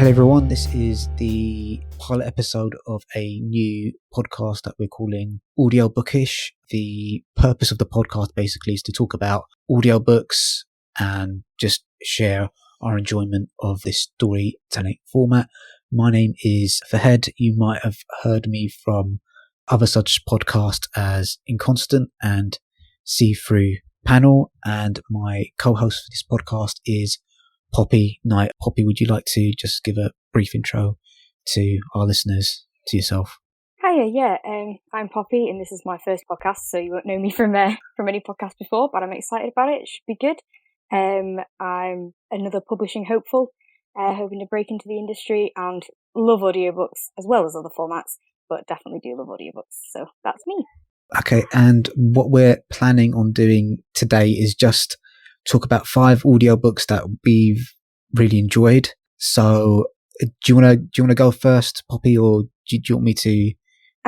Hello everyone, this is the pilot episode of a new podcast that we're calling Audiobookish. The purpose of the podcast basically is to talk about audiobooks and just share our enjoyment of this storytelling format. My name is Fahed. You might have heard me from other such podcasts as Inconstant and See Through Panel, and my co-host for this podcast is Poppy Knight. Poppy, would you like to just give a brief intro to our listeners, to yourself? Hiya, I'm Poppy, and this is my first podcast, so you won't know me from any podcast before, but I'm excited about it. It should be good. I'm another publishing hopeful, hoping to break into the industry and love audiobooks as well as other formats, but definitely do love audiobooks, so that's me. Okay, and what we're planning on doing today is just talk about 5 audiobooks that we've really enjoyed. So, do you want to go first, Poppy, or do you want me to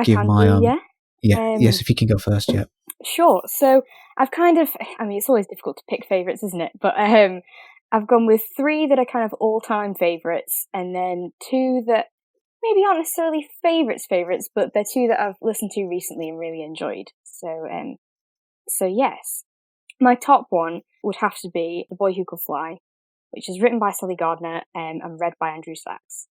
give my yes, if you can go first, yeah. Sure. So I've it's always difficult to pick favourites, isn't it? But I've gone with 3 that are kind of all-time favourites, and then 2 that maybe aren't necessarily favourites, but they're 2 that I've listened to recently and really enjoyed. So yes. My top one would have to be The Boy Who Could Fly, which is written by Sally Gardner and read by Andrew Sachs.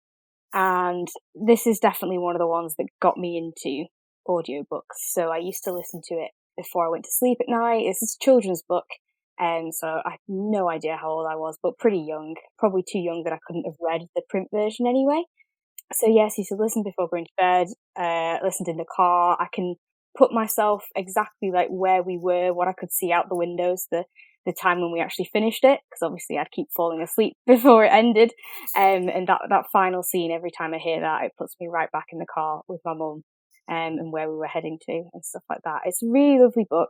And this is definitely one of the ones that got me into audiobooks. So I used to listen to it before I went to sleep at night. This is a children's book, so I have no idea how old I was, but pretty young. Probably too young that I couldn't have read the print version anyway. So yes, you should listen before going to bed, listened in the car. I can put myself exactly like where we were, what I could see out the windows, the time when we actually finished it, because obviously I'd keep falling asleep before it ended. And that final scene, every time I hear that, it puts me right back in the car with my mum, and where we were heading to and stuff like that. It's a really lovely book.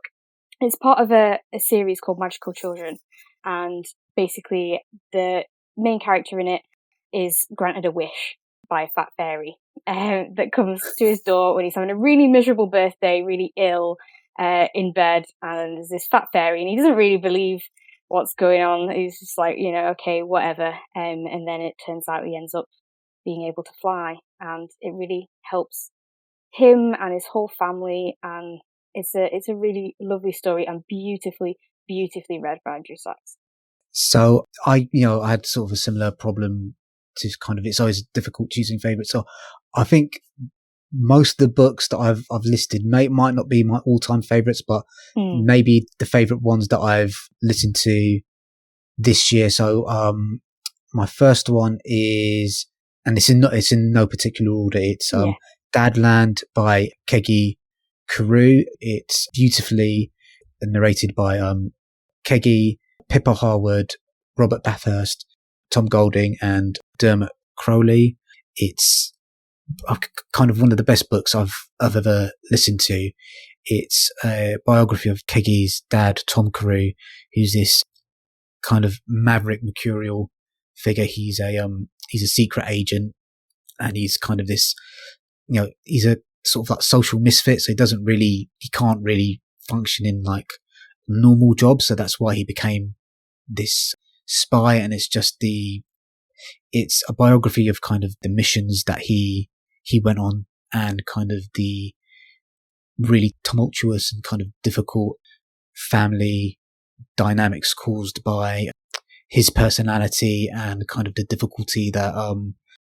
It's part of a series called Magical Children, and basically the main character in it is granted a wish by a fat fairy that comes to his door when he's having a really miserable birthday, really ill, in bed, and there's this fat fairy, and he doesn't really believe what's going on. He's just like, okay, whatever. And then it turns out he ends up being able to fly, and it really helps him and his whole family, and it's a really lovely story and beautifully read by Andrew Sachs. So I had sort of a similar problem to it's always difficult choosing favourites. So I think most of the books that I've listed might not be my all-time favourites, but maybe the favourite ones that I've listened to this year. So my first one is, and it's in no particular order, it's Dadland by Kegi Carew. It's beautifully narrated by Kegi, Pippa Harwood, Robert Bathurst, Tom Golding, and Dermot Crowley. It's kind of one of the best books I've ever listened to. It's a biography of Kegi's dad, Tom Carew, who's this kind of maverick, mercurial figure. He's a secret agent, and he's kind of this, he's a sort of like social misfit. So he can't really function in like normal jobs. So that's why he became this spy, and it's a biography of kind of the missions that he went on, and kind of the really tumultuous and kind of difficult family dynamics caused by his personality, and kind of the difficulty that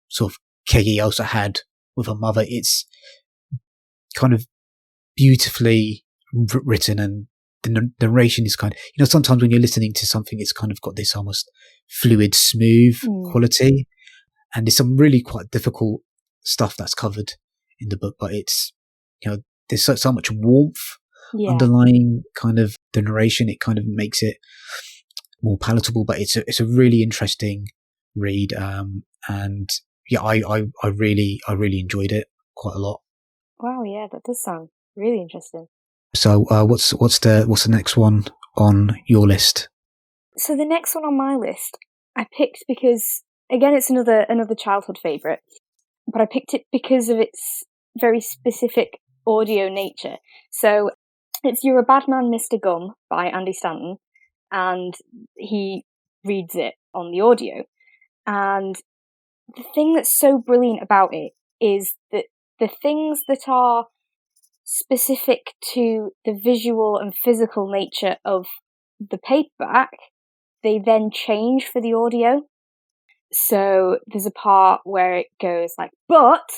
sort of Kegi also had with her mother. It's kind of beautifully written, and the narration is kind of, sometimes when you're listening to something, it's kind of got this almost fluid, smooth quality, and there's some really quite difficult stuff that's covered in the book, but it's, there's so much warmth underlying kind of the narration. It kind of makes it more palatable, but it's a really interesting read, and I really enjoyed it quite a lot. Wow, yeah, that does sound really interesting. So what's the next one on your list? So the next one on my list I picked because, again, it's another childhood favourite, but I picked it because of its very specific audio nature. So it's You're a Bad Man, Mr. Gum by Andy Stanton, and he reads it on the audio. And the thing that's so brilliant about it is that the things that are specific to the visual and physical nature of the paperback, they then change for the audio. So there's a part where it goes like, but,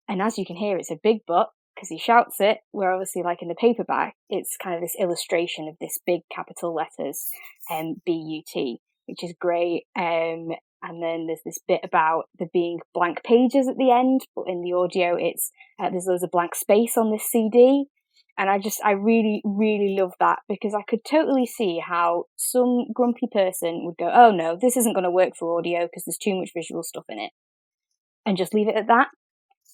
and as you can hear, it's a big but, because he shouts it, where obviously like in the paperback, it's kind of this illustration of this big capital letters, B-U-T, which is great. And then there's this bit about there being blank pages at the end, but in the audio, it's there's loads of blank space on this CD. And I really, really love that, because I could totally see how some grumpy person would go, oh no, this isn't going to work for audio because there's too much visual stuff in it, and just leave it at that.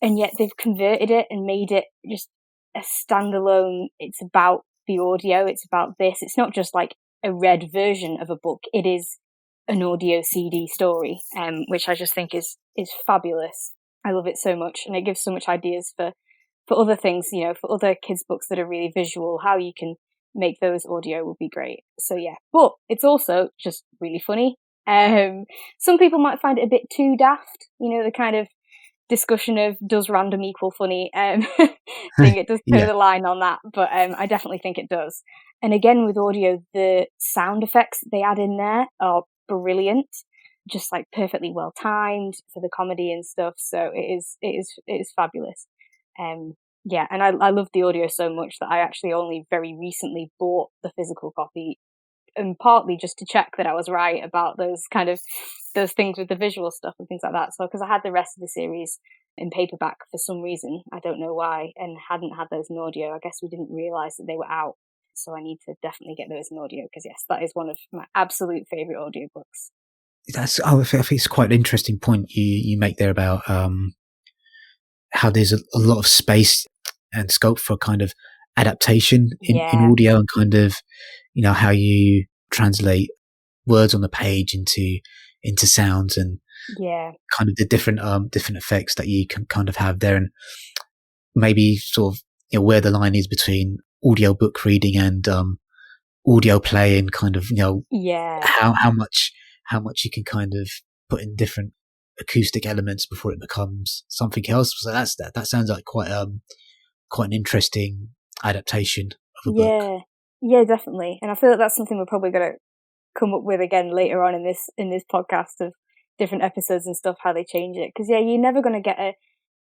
And yet they've converted it and made it just a standalone, it's about the audio, it's about this. It's not just like a read version of a book, it is an audio CD story, which I just think is fabulous. I love it so much, and it gives so much ideas for other things, for other kids' books that are really visual, how you can make those audio would be great. So yeah, but it's also just really funny. Some people might find it a bit too daft, the kind of discussion of does random equal funny thing. It does toe the line on that, but I definitely think it does. And again, with audio, the sound effects they add in there are brilliant, just like perfectly well timed for the comedy and stuff. So it is fabulous. Yeah, and I love the audio so much that I actually only very recently bought the physical copy, and partly just to check that I was right about those things with the visual stuff and things like that. So, because I had the rest of the series in paperback for some reason, I don't know why, and hadn't had those in audio. I guess we didn't realise that they were out. So I need to definitely get those in audio, because yes, that is one of my absolute favourite audiobooks. I think it's quite an interesting point you make there about how there's a lot of space and scope for kind of adaptation in audio, and kind of, how you translate words on the page into sounds, and kind of the different effects that you can kind of have there, and maybe sort of where the line is between audio book reading and audio play, and kind of how much you can kind of put in different acoustic elements before it becomes something else. So that sounds like quite an interesting adaptation of a book. Yeah, definitely. And I feel like that's something we're probably going to come up with again later on in this podcast, of different episodes and stuff, how they change it. Because you're never going to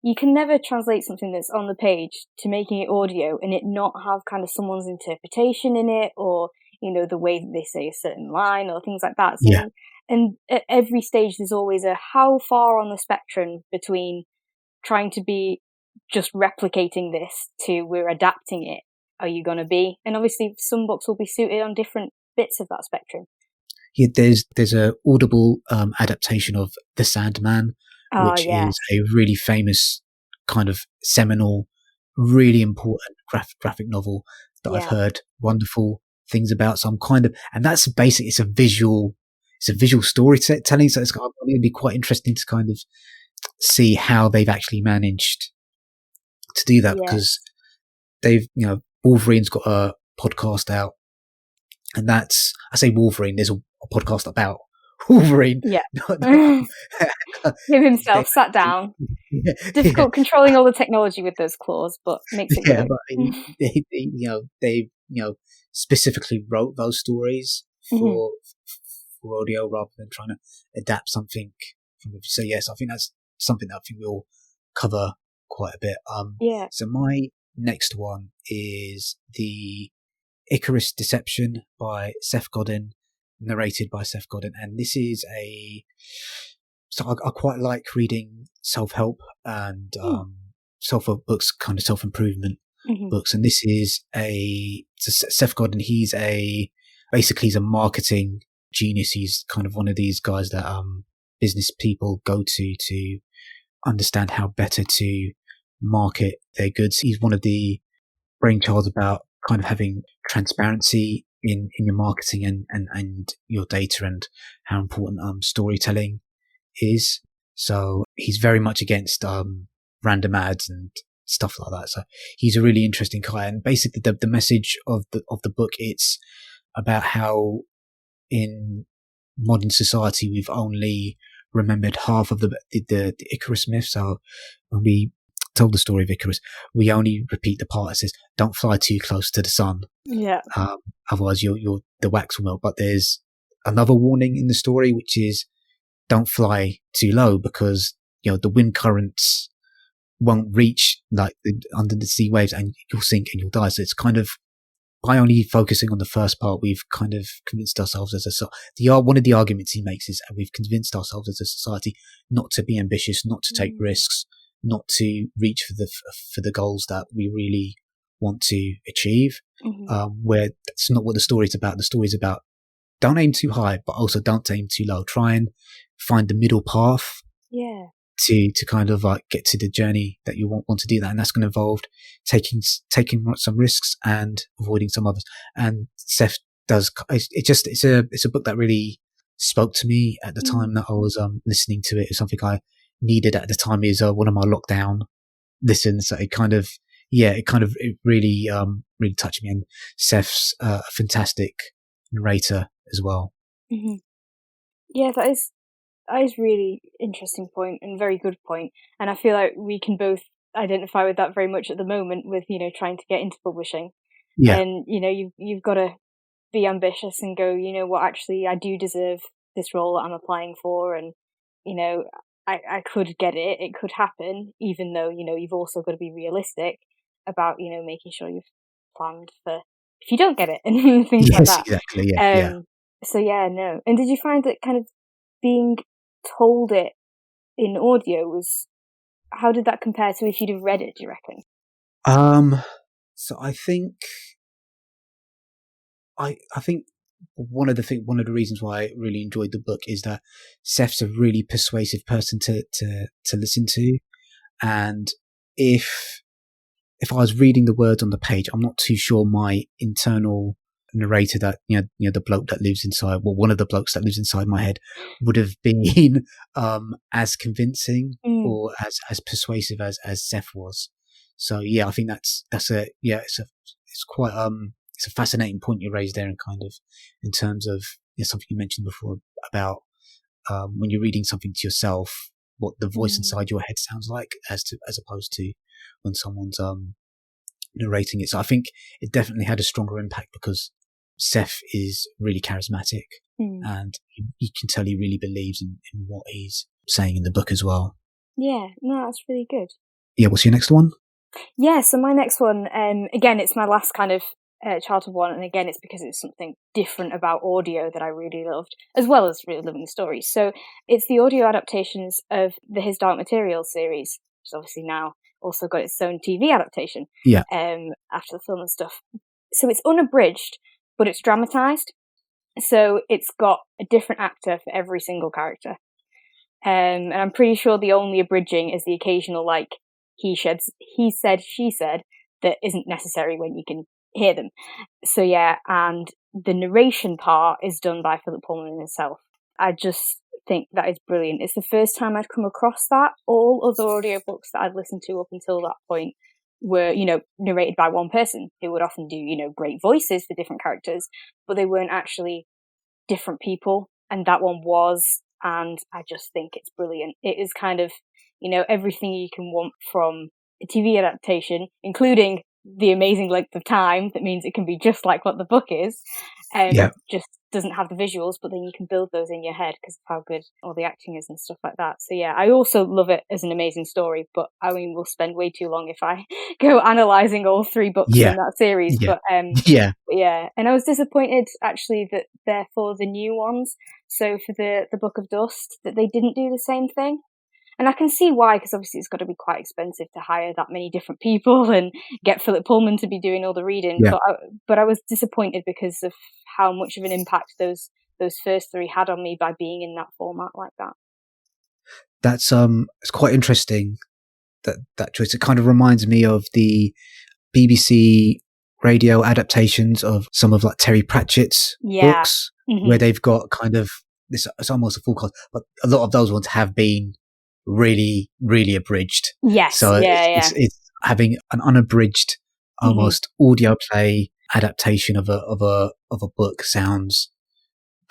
you can never translate something that's on the page to making it audio and it not have kind of someone's interpretation in it, or the way that they say a certain line or things like that. So, and at every stage there's always a how far on the spectrum between trying to be just replicating this to we're adapting it are you going to be. And obviously some books will be suited on different bits of that spectrum. Yeah, there's a Audible adaptation of The Sandman, which is a really famous kind of seminal, really important graphic novel that I've heard wonderful things about. So I'm kind of, and that's basically, it's a visual storytelling. So it's going to be quite interesting to kind of see how they've actually managed to do that, because they've, Wolverine's got a podcast out, and that's, I say Wolverine, there's a podcast about Wolverine. Yeah. Him himself sat down. Difficult controlling all the technology with those claws, but makes it good. But they specifically wrote those stories for audio rather than trying to adapt something from it. So yes, I think that's something that I think we'll cover quite a bit. So my next one is The Icarus Deception by Seth Godin, narrated by Seth Godin. And this is so I quite like reading self-help and self-help books, kind of self-improvement books. And this is Seth Godin, he's a marketing genius. He's kind of one of these guys that business people go to understand how better to market their goods. He's one of the brainchilds about kind of having transparency in your marketing and your data, and how important storytelling is. So he's very much against random ads and stuff like that. So he's a really interesting guy. And basically the message of the book, it's about how in modern society we've only remembered half of the Icarus myth. So when we told the story of Icarus, we only repeat the part that says, "Don't fly too close to the sun." Yeah. Otherwise, the wax will melt. But there's another warning in the story, which is, "Don't fly too low because the wind currents won't reach under the sea waves, and you'll sink and you'll die." So it's kind of, by only focusing on the first part, we've kind of convinced ourselves one of the arguments he makes is we've convinced ourselves as a society not to be ambitious, not to take risks, not to reach for the goals that we really want to achieve. Where that's not what the story's about. The story's about, don't aim too high, but also don't aim too low. Try and find the middle path. Yeah. To kind of get to the journey that you want to do that, and that's going to involve taking some risks and avoiding some others. And Seth does. It's a book that really spoke to me at the time that I was listening to it. It's something I needed at the time. Is one of my lockdown listens. So it really touched me. And Seth's a fantastic narrator as well. Mm-hmm. Yeah, that is really interesting point and very good point. And I feel like we can both identify with that very much at the moment with, trying to get into publishing. Yeah. And, you've got to be ambitious and go, what, actually, I do deserve this role that I'm applying for. And, I could get it. It could happen, even though, you've also got to be realistic about, making sure you've planned for if you don't get it and things like that. Exactly. Yeah. So yeah, no. And did you find that kind of being told it in audio how did that compare to if you'd have read it, do you reckon? So I think one of the reasons why I really enjoyed the book is that Seth's a really persuasive person to listen to, and if I was reading the words on the page, I'm not too sure my internal narrator, that the bloke that lives inside, one of the blokes that lives inside my head, would have been as convincing or as persuasive as Seth was. So yeah, I think it's quite it's a fascinating point you raised there, and kind of in terms of something you mentioned before about when you're reading something to yourself, what the voice inside your head sounds like, as opposed to when someone's narrating it. So I think it definitely had a stronger impact because Seth is really charismatic, and you can tell he really believes in what he's saying in the book as well. Yeah, no, that's really good. Yeah, what's your next one? Yeah, so my next one, again, it's my last kind of childhood one, and again, it's because it's something different about audio that I really loved, as well as really loving the stories. So it's the audio adaptations of the His Dark Materials series, which is obviously now also got its own TV adaptation. Yeah. After the film and stuff. So it's unabridged, but it's dramatised. So it's got a different actor for every single character. And I'm pretty sure the only abridging is the occasional, he said, she said, that isn't necessary when you can hear them. So yeah, and the narration part is done by Philip Pullman himself. I just think that is brilliant. It's the first time I'd come across that. All other audiobooks that I'd listened to up until that point were, narrated by one person who would often do, great voices for different characters, but they weren't actually different people. And that one was, and I just think it's brilliant. It is kind of, everything you can want from a TV adaptation, including the amazing length of time. That means it can be just like what the book is. Just doesn't have the visuals, but then you can build those in your head because of how good all the acting is and stuff like that. So yeah, I also love it as an amazing story, but I mean, we'll spend way too long if I go analysing all 3 books in that series. Yeah. But yeah, and I was disappointed actually that therefore the new ones, so for the Book of Dust, that they didn't do the same thing. And I can see why, because obviously it's got to be quite expensive to hire that many different people and get Philip Pullman to be doing all the reading. Yeah. But I was disappointed because of how much of an impact those first 3 had on me by being in that format like that. That's it's quite interesting that choice. It kind of reminds me of the BBC radio adaptations of some of Terry Pratchett's books, where they've got kind of this. It's almost a full cast, but a lot of those ones have been really, really abridged. Yes. So it's having an unabridged, almost audio play adaptation of a book sounds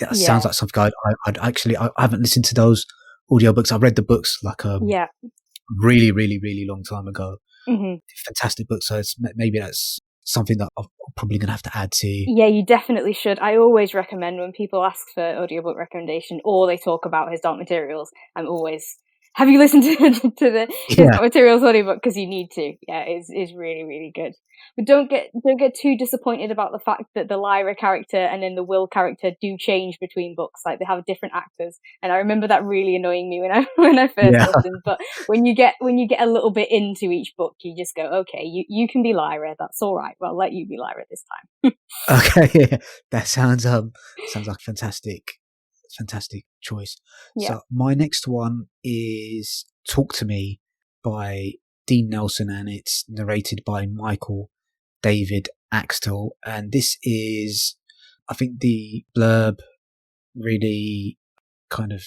like something I haven't listened to those audiobooks. I read the books like Yeah. really, really, really long time ago. Hmm. Fantastic book. So maybe that's something that I'm probably going to have to add to. Yeah, you definitely should. I always recommend when people ask for audiobook recommendation or they talk about His Dark Materials, I'm always, have you listened to the His Dark Materials audiobook? Because you need to. Yeah, it's really, really good. But don't get too disappointed about the fact that the Lyra character and then the Will character do change between books. Like they have different actors, and I remember that really annoying me when I first listened. But when you get a little bit into each book, you just go, okay, you can be Lyra. That's all right. Well, I'll let you be Lyra this time. Okay, yeah. That sounds like a fantastic choice. Yeah. So my next one is Talk to Me by Dean Nelson, and it's narrated by Michael David Axtell. And this is, I think the blurb really kind of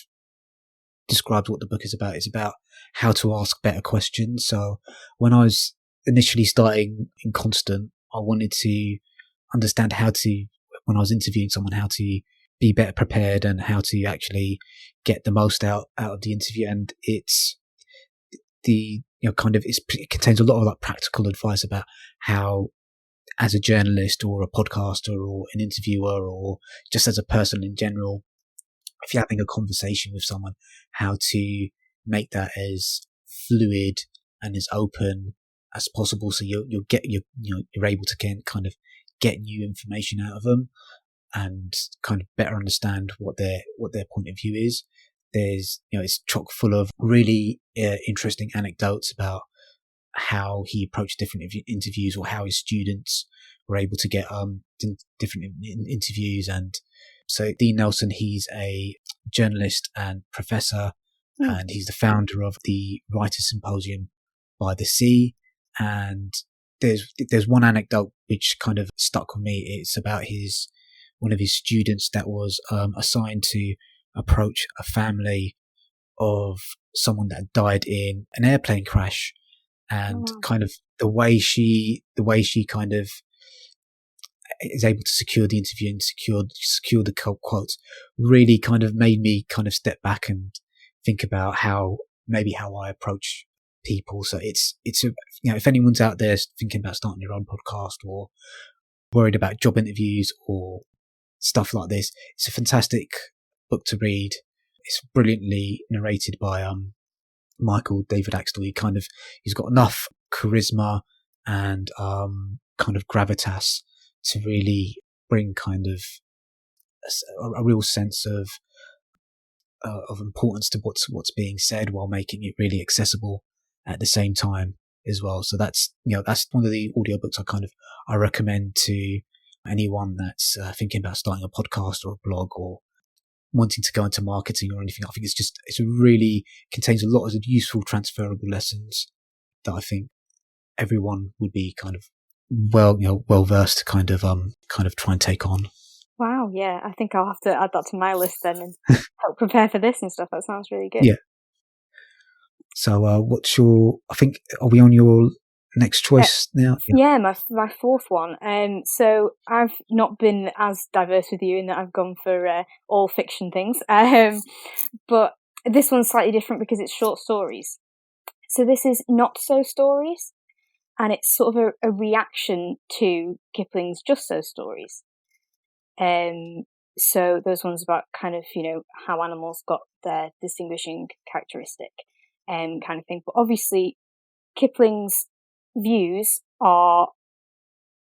describes what the book is about. It's about how to ask better questions. So when I was initially starting in Constant, I wanted to understand when I was interviewing someone, how to be better prepared and how to actually get the most out of the interview. And it's it contains a lot of like practical advice about how, as a journalist or a podcaster or an interviewer or just as a person in general, if you're having a conversation with someone, how to make that as fluid and as open as possible, so you're able to kind of get new information out of them and kind of better understand what their point of view is. There's, it's chock full of really interesting anecdotes about how he approached different interviews or how his students were able to get different interviews. And so Dean Nelson, he's a journalist and professor, and he's the founder of the Writers' Symposium by the Sea. And there's one anecdote which kind of stuck with me. It's about one of his students that was assigned to approach a family of someone that died in an airplane crash, and kind of the way she kind of is able to secure the interview and secure the quotes really kind of made me kind of step back and think about how I approach people. So it's if anyone's out there thinking about starting their own podcast or worried about job interviews or stuff like this, it's a fantastic book to read. It's brilliantly narrated by Michael David Axtell. He's got enough charisma and kind of gravitas to really bring kind of a real sense of importance to what's being said, while making it really accessible at the same time as well. So that's one of the audiobooks I recommend to anyone that's thinking about starting a podcast or a blog or wanting to go into marketing or anything. I think it really contains a lot of useful transferable lessons that I think everyone would be kind of well versed to kind of try and take on. Wow, yeah, I think I'll have to add that to my list then and help prepare for this and stuff. That sounds really good. Yeah. So what's I think, are we on your next choice now? Yeah, my fourth one. So I've not been as diverse with you in that I've gone for all fiction things. But this one's slightly different because it's short stories. So this is Not So Stories, and it's sort of a reaction to Kipling's Just So Stories. So those ones about kind of, how animals got their distinguishing characteristic, kind of thing. But obviously, Kipling's views are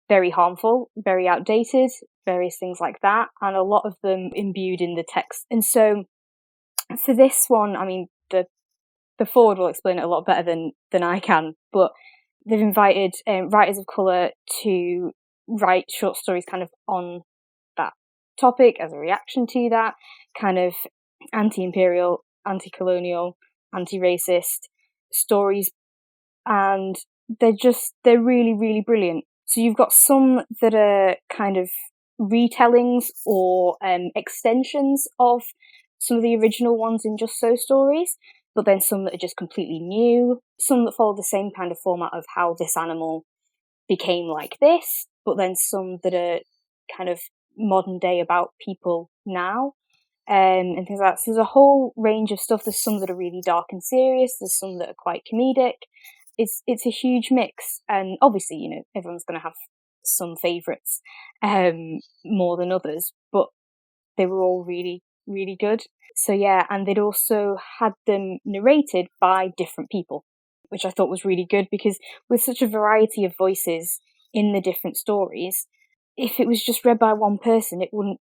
very harmful, very outdated, various things like that, and a lot of them imbued in the text. And so for this one, I mean, the forward will explain it a lot better than I can, but they've invited writers of colour to write short stories kind of on that topic as a reaction to that, kind of anti-imperial, anti-colonial, anti-racist stories, and they're really, really brilliant. So you've got some that are kind of retellings or extensions of some of the original ones in Just So Stories, but then some that are just completely new, some that follow the same kind of format of how this animal became like this, but then some that are kind of modern day about people now. and things like that. So there's a whole range of stuff. There's some that are really dark and serious. There's some that are quite comedic. It's a huge mix, and obviously, you know, everyone's going to have some favourites more than others, but they were all really, really good. So yeah, and they'd also had them narrated by different people, which I thought was really good, because with such a variety of voices in the different stories, if it was just read by one person, it wouldn't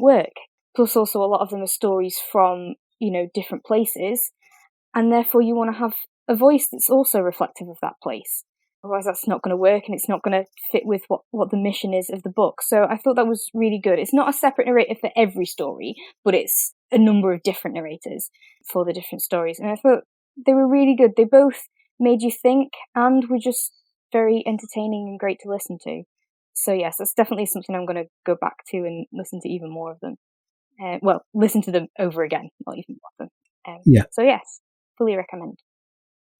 work. Plus, also a lot of them are stories from, you know, different places, and therefore you want to have a voice that's also reflective of that place. Otherwise, that's not going to work, and it's not going to fit with what the mission is of the book. So I thought that was really good. It's not a separate narrator for every story, but it's a number of different narrators for the different stories. And I thought they were really good. They both made you think and were just very entertaining and great to listen to. So yes, that's definitely something I'm going to go back to and listen to even more of them. Well, listen to them over again, not even more of them. Yeah. So yes, fully recommend.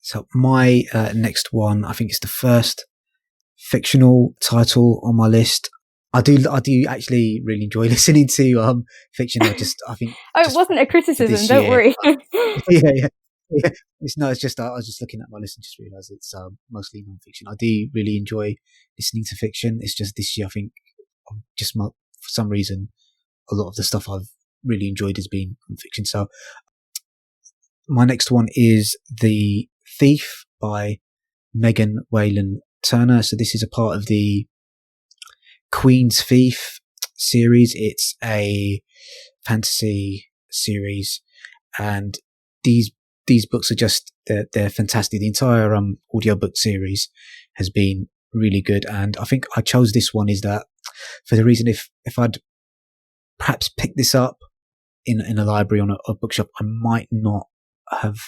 So my next one, I think it's the first fictional title on my list. I do actually really enjoy listening to fiction. I think it wasn't a criticism. Don't year, worry. yeah. It's just I was just looking at my list and just realised it's mostly non-fiction. I do really enjoy listening to fiction. It's just this year, I think, for some reason, a lot of the stuff I've really enjoyed has been non-fiction. So my next one is The Thief by Megan Whalen Turner. So this is a part of the Queen's Thief series. It's a fantasy series, and these books are just they're fantastic. The entire audiobook series has been really good, and I think I chose this one is that for the reason if I'd perhaps picked this up in a library on a bookshop, I might not have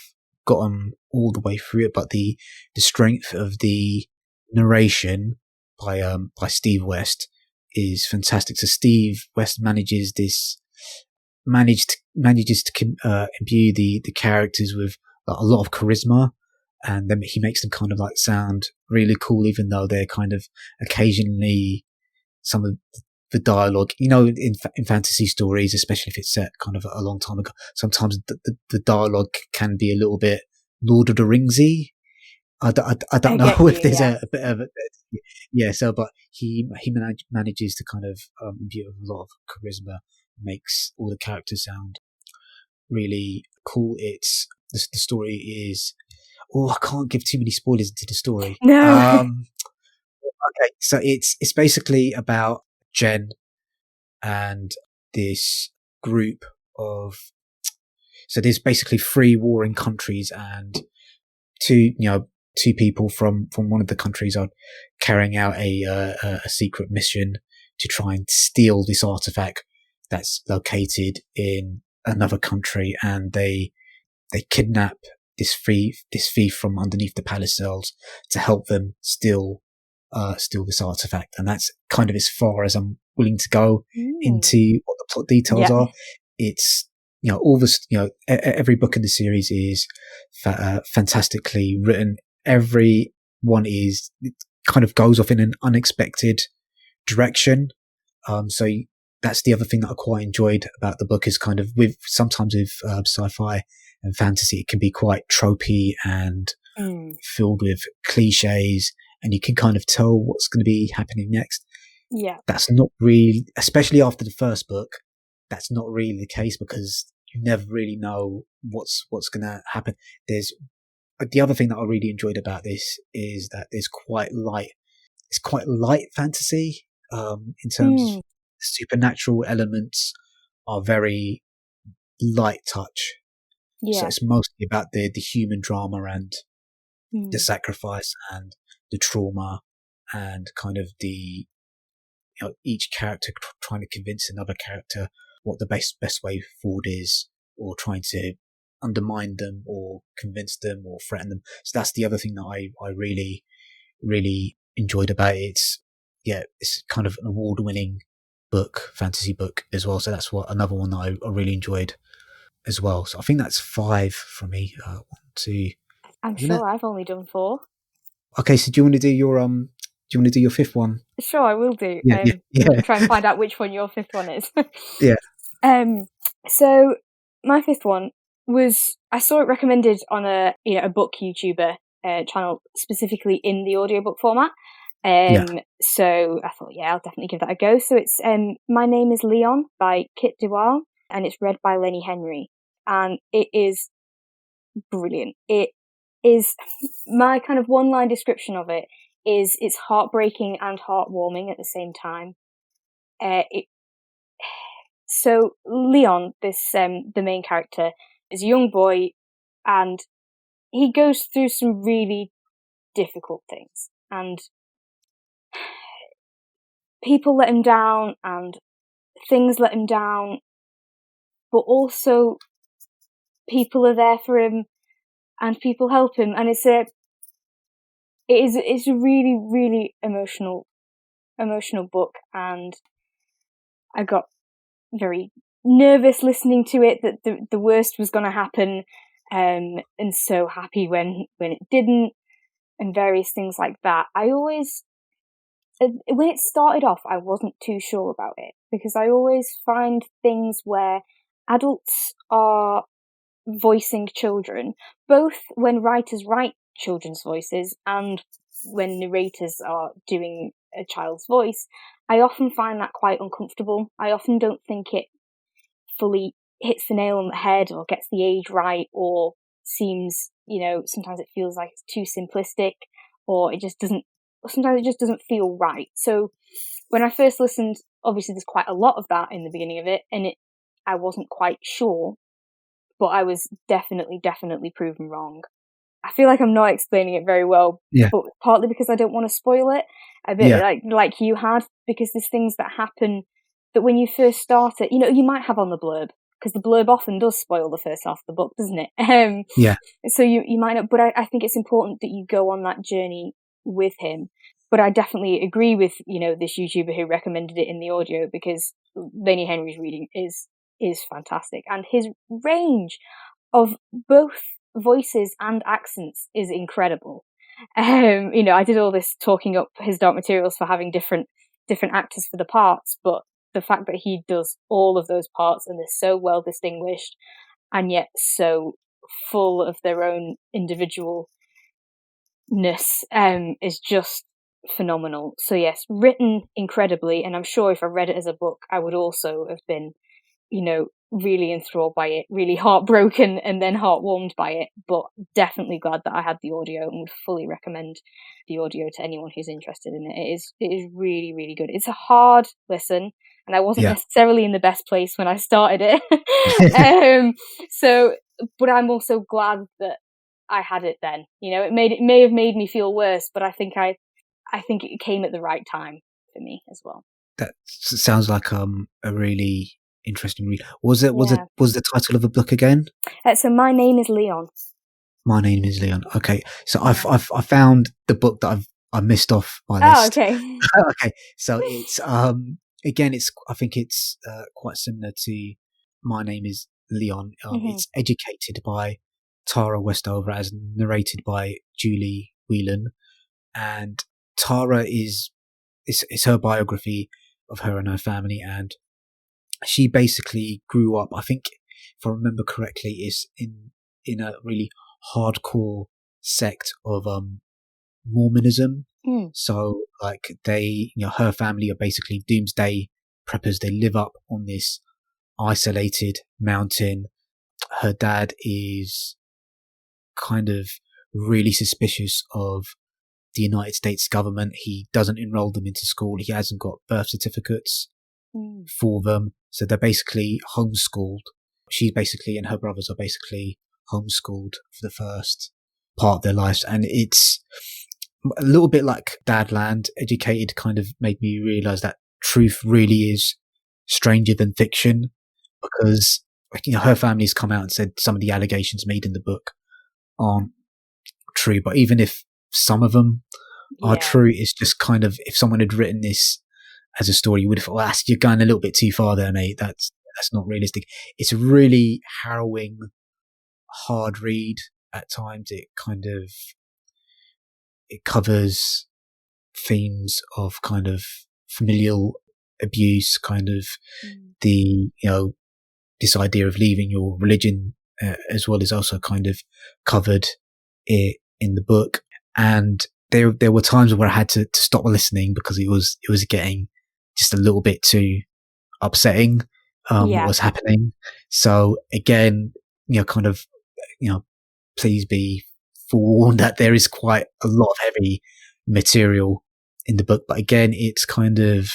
gotten all the way through it, but the strength of the narration by Steve West is fantastic. So Steve West manages to imbue the characters with a lot of charisma, and then he makes them kind of like sound really cool, even though they're kind of occasionally some of the dialogue, you know, in fantasy stories, especially if it's set kind of a long time ago, sometimes the dialogue can be a little bit Lord of the Ringsy. I don't know if there's a bit of it. So, but he manages to kind of imbue with a lot of charisma, makes all the characters sound really cool. It's the story is. Oh, I can't give too many spoilers into the story. No. Okay, so it's basically about Jen and this group of. So there's basically 3 warring countries, and two people from one of the countries are carrying out a secret mission to try and steal this artifact that's located in another country, and they kidnap this thief from underneath the palace cells to help them steal this artifact. And that's kind of as far as I'm willing to go into what the plot details are. It's every book in the series is fantastically written. Every one it kind of goes off in an unexpected direction. So that's the other thing that I quite enjoyed about the book is kind of sometimes with sci-fi and fantasy, it can be quite tropey and filled with cliches, and you can kind of tell what's going to be happening next. Yeah. That's not really, especially after the first book, that's not really the case, because you never really know what's going to happen. There's the other thing that I really enjoyed about this is that it's quite light fantasy, in terms of supernatural elements are very light touch. Yeah. So it's mostly about the human drama and the sacrifice and the trauma, and kind of each character trying to convince another character what the best way forward is, or trying to undermine them or convince them or threaten them. So that's the other thing that I really, really enjoyed about it. It's kind of an award-winning fantasy book as well. So that's another one that I really enjoyed as well. So I think that's 5 from me. 1, 2. I'm sure I've only done 4. Okay, so do you want to do your 5th one? Sure, I will do. Yeah. Try and find out which one your 5th one is. Yeah. So my fifth one was, I saw it recommended on a book YouTuber channel, specifically in the audiobook format. Yeah. So I thought, yeah, I'll definitely give that a go. So it's My Name is Leon by Kit Dewar, and it's read by Lenny Henry, and it is brilliant. It is, my kind of one-line description of it is, it's heartbreaking and heartwarming at the same time. So Leon, the main character, is a young boy, and he goes through some really difficult things, and people let him down, and things let him down, but also people are there for him, and people help him, and it's a really, really emotional book, and I got very nervous listening to it, that the worst was going to happen, and so happy when it didn't, and various things like that. I always, when it started off, I wasn't too sure about it, because I always find things where adults are voicing children, both when writers write children's voices and when narrators are doing a child's voice, I often find that quite uncomfortable. I often don't think it fully hits the nail on the head, or gets the age right, or seems, sometimes it feels like it's too simplistic, or sometimes it just doesn't feel right. So when I first listened, obviously there's quite a lot of that in the beginning of it, and I wasn't quite sure, but I was definitely proven wrong. I feel like I'm not explaining it very well, Yeah. but partly because I don't want to spoil it, a bit like you had, because there's things that happen that when you first start it, you might have on the blurb, because the blurb often does spoil the first half of the book, doesn't it? Yeah. So you might not, but I think it's important that you go on that journey with him. But I definitely agree with, this YouTuber who recommended it in the audio, because Lenny Henry's reading is fantastic, and his range of both voices and accents is incredible. I did all this talking up his Dark Materials for having different actors for the parts, but the fact that he does all of those parts, and they're so well distinguished, and yet so full of their own individualness, is just phenomenal. So yes, written incredibly, and I'm sure if I read it as a book, I would also have been, really enthralled by it, really heartbroken, and then heartwarmed by it, but definitely glad that I had the audio, and would fully recommend the audio to anyone who's interested in it. It is really, really good. It's a hard listen, and I wasn't Yeah. necessarily in the best place when I started it. But I'm also glad that I had it then. It may have made me feel worse, but I think it came at the right time for me as well. That sounds like a really interesting read. Was Yeah. the title of the book again? So My Name is Leon. My Name is Leon. Okay, so Yeah. I found the book that I missed off my Oh, list. okay. Okay, so it's again, I think it's quite similar to My Name is Leon. It's educated by Tara Westover, as narrated by Julie Whelan, and Tara it's her biography of her and her family, and she basically grew up, I think, if I remember correctly, is in a really hardcore sect of Mormonism. So like her family are basically doomsday preppers. They live up on this isolated mountain. Her dad is kind of really suspicious of the United States government. He doesn't enroll them into school. He hasn't got birth certificates for them. So they're basically homeschooled. She's basically, and her brothers are basically homeschooled for the first part of their lives. And it's a little bit like Dadland. Educated kind of made me realize that truth really is stranger than fiction, because her family's come out and said some of the allegations made in the book aren't true. But even if some of them are true, it's just kind of, if someone had written this as a story, you would have thought, well, you're going a little bit too far there, mate. That's not realistic. It's a really harrowing, hard read at times. It covers themes of kind of familial abuse, kind of the this idea of leaving your religion as well is also kind of covered in the book. And there were times where I had to stop listening because it was getting just a little bit too upsetting, what was happening. So again, kind of, please be forewarned that there is quite a lot of heavy material in the book. But again, it's kind of,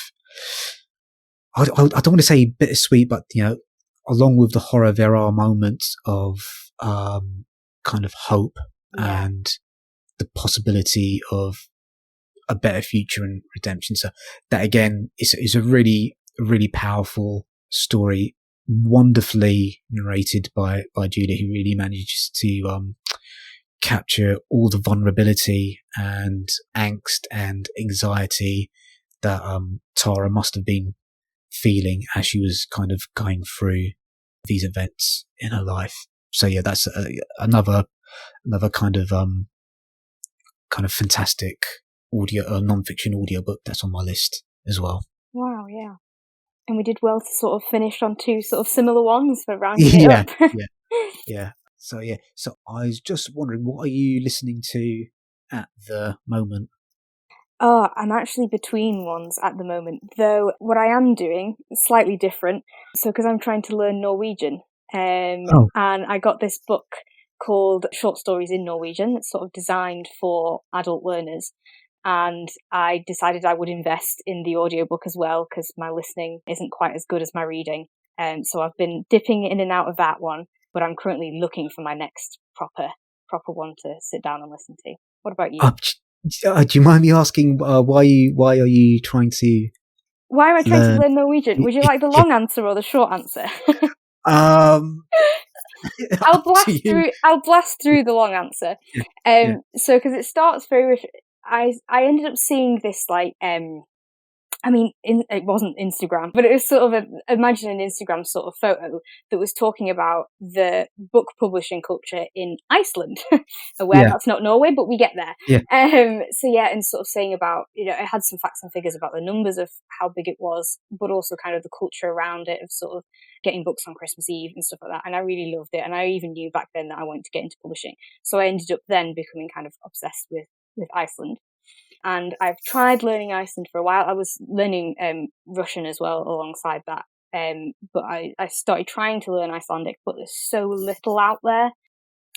I don't want to say bittersweet, but, along with the horror, there are moments of kind of hope and the possibility of a better future and redemption. So that again is a really, really powerful story, wonderfully narrated by Julia, who really manages to capture all the vulnerability and angst and anxiety that Tara must have been feeling as she was kind of going through these events in her life. So yeah, that's another kind of fantastic non-fiction audiobook that's on my list as well. Wow, yeah. And we did well to sort of finish on two sort of similar ones for rounding it up. Yeah. So I was just wondering, what are you listening to at the moment? Oh, I'm actually between ones at the moment, though what I am doing is slightly different. So because I'm trying to learn Norwegian, and I got this book called Short Stories in Norwegian. It's sort of designed for adult learners. And I decided I would invest in the audiobook as well, because my listening isn't quite as good as my reading. So I've been dipping in and out of that one, but I'm currently looking for my next proper one to sit down and listen to. What about you? Do you mind me asking why are you trying to? Why am I trying to learn Norwegian? Would you like the long answer or the short answer? I'll blast through the long answer. So because it starts very. I ended up seeing this it wasn't Instagram, but it was sort of imagine an Instagram sort of photo that was talking about the book publishing culture in Iceland, where that's not Norway, but we get there. And sort of saying about, it had some facts and figures about the numbers of how big it was, but also kind of the culture around it of sort of getting books on Christmas Eve and stuff like that. And I really loved it. And I even knew back then that I wanted to get into publishing. So I ended up then becoming kind of obsessed with Iceland. And I've tried learning Iceland for a while. I was learning Russian as well alongside that. But I started trying to learn Icelandic, but there's so little out there.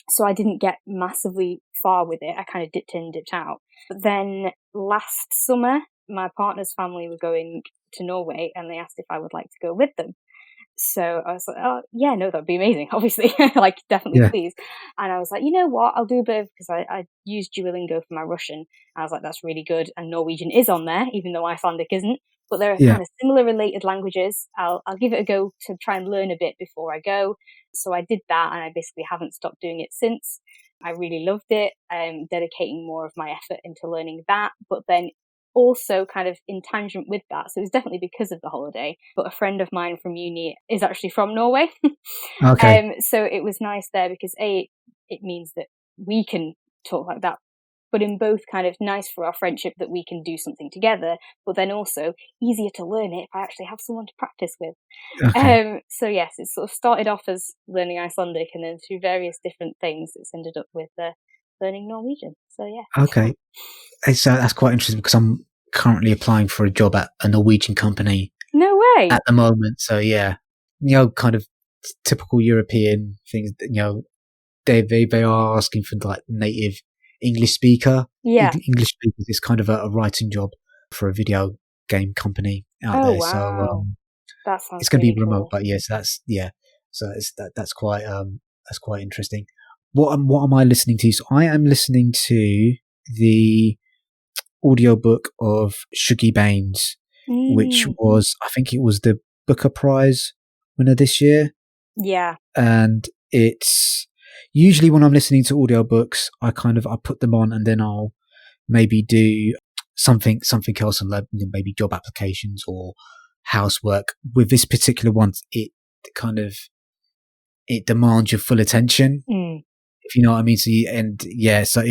So I didn't get massively far with it. I kind of dipped in, dipped out. But then last summer, my partner's family were going to Norway and they asked if I would like to go with them. So I was like, oh, yeah, no, that'd be amazing, obviously. Definitely, please. And I was like, you know what, I'll do a bit of, because I used Duolingo for my Russian. I was like, that's really good. And Norwegian is on there, even though Icelandic isn't. But they're kind of similar related languages. I'll give it a go to try and learn a bit before I go. So I did that, and I basically haven't stopped doing it since. I really loved it. I'm dedicating more of my effort into learning that. But then also kind of in tangent with that, so it was definitely because of the holiday, but a friend of mine from uni is actually from Norway. So it was nice there because it means that we can talk like that, but in both kind of nice for our friendship that we can do something together, but then also easier to learn it if I actually have someone to practice with. So yes, it sort of started off as learning Icelandic, and then through various different things it's ended up with learning Norwegian. So yeah. So that's quite interesting because I'm currently applying for a job at a Norwegian company. No way. At the moment. So yeah, kind of typical European things. They are asking for like native English speaker. English speakers is kind of a writing job for a video game company out there. Wow. So that sounds it's going to be remote, cool. but yes, So that's quite interesting. What am I listening to? So I am listening to the audiobook of Shuggie Baines, which was, I think it was the Booker Prize winner this year. Yeah. And it's usually when I'm listening to audiobooks, I put them on and then I'll maybe do something else, and maybe job applications or housework. With this particular one, it demands your full attention. If you know what I mean. So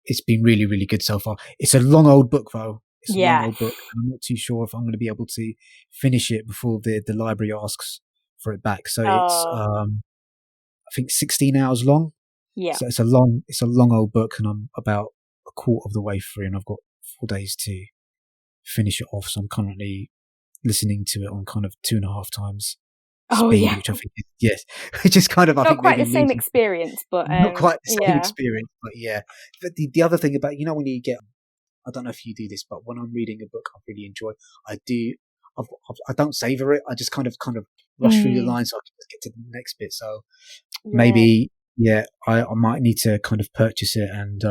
it's been really, really good so far. It's a long old book though. It's a long old book. I'm not too sure if I'm going to be able to finish it before the library asks for it back. So it's Oh, I think 16 hours long. yeah. So it's a long old book, and I'm about a quarter of the way through, and I've got 4 days to finish it off. So I'm currently listening to it on kind of 2.5 times Oh, speed, yeah. which I think is, yes, which is kind of, I Not think, quite maybe the same losing, experience, but not quite the same yeah. experience, but yeah. But the other thing about, when you get, I don't know if you do this, but when I'm reading a book I really enjoy, I do, I don't savor it. I just kind of rush through the Mm, lines so I can just get to the next bit. So yeah. maybe, yeah, I might need to kind of purchase it and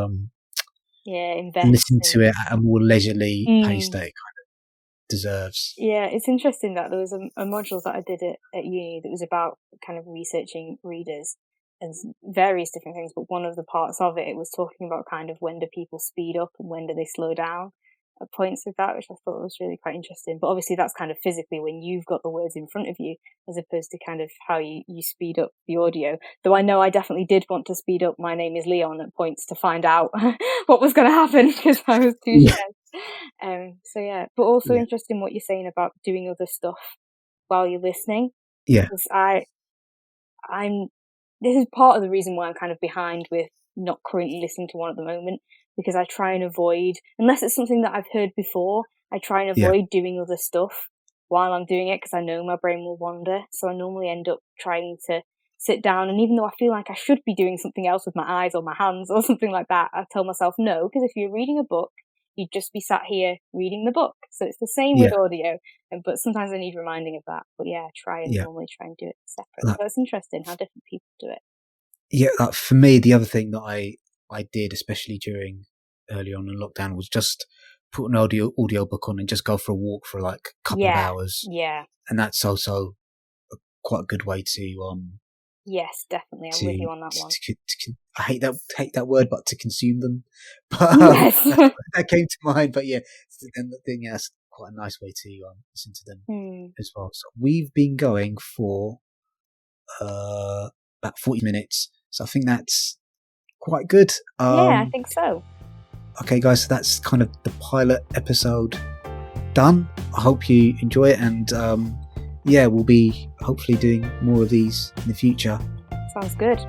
Yeah, invest listen to in. it at a more leisurely pace Mm. that it kind of deserves. Yeah, it's interesting that there was a module that I did at uni that was about kind of researching readers and various different things, but one of the parts of it was talking about kind of when do people speed up and when do they slow down at points with that, which I thought was really quite interesting. But obviously that's kind of physically when you've got the words in front of you, as opposed to kind of how you speed up the audio. Though I know I definitely did want to speed up My Name is Leon at points to find out what was going to happen because I was too Yeah, stressed. So yeah, but also yeah, interesting what you're saying about doing other stuff while you're listening, yeah, because I'm this is part of the reason why I'm kind of behind with not currently listening to one at the moment, because I try and avoid, unless it's something that I've heard before, I try and yeah, avoid doing other stuff while I'm doing it because I know my brain will wander. So I normally end up trying to sit down, and even though I feel like I should be doing something else with my eyes or my hands or something like that, I tell myself no, because if you're reading a book, you'd just be sat here reading the book. So it's the same with yeah, audio, but sometimes I need reminding of that. But yeah, yeah. normally try and do it separate. That, So it's interesting how different people do it. yeah, for me, the other thing that I did, especially during early on in lockdown, was just put an audio book on and just go for a walk for like a couple of Yeah, hours, yeah, and that's also quite a good way to yes, definitely. I'm with to, you on that one. I hate that word, but to consume them. But Yes. that came to mind. But yeah, and the thing, yeah, that's quite a nice way to listen to them Hmm. as well. So we've been going for about 40 minutes, so I think that's quite good. Yeah, I think so. Okay, guys, so that's kind of the pilot episode done. I hope you enjoy it, and yeah, we'll be hopefully doing more of these in the future. Sounds good.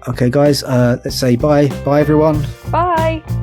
Okay, guys, let's say bye. Bye, everyone. Bye.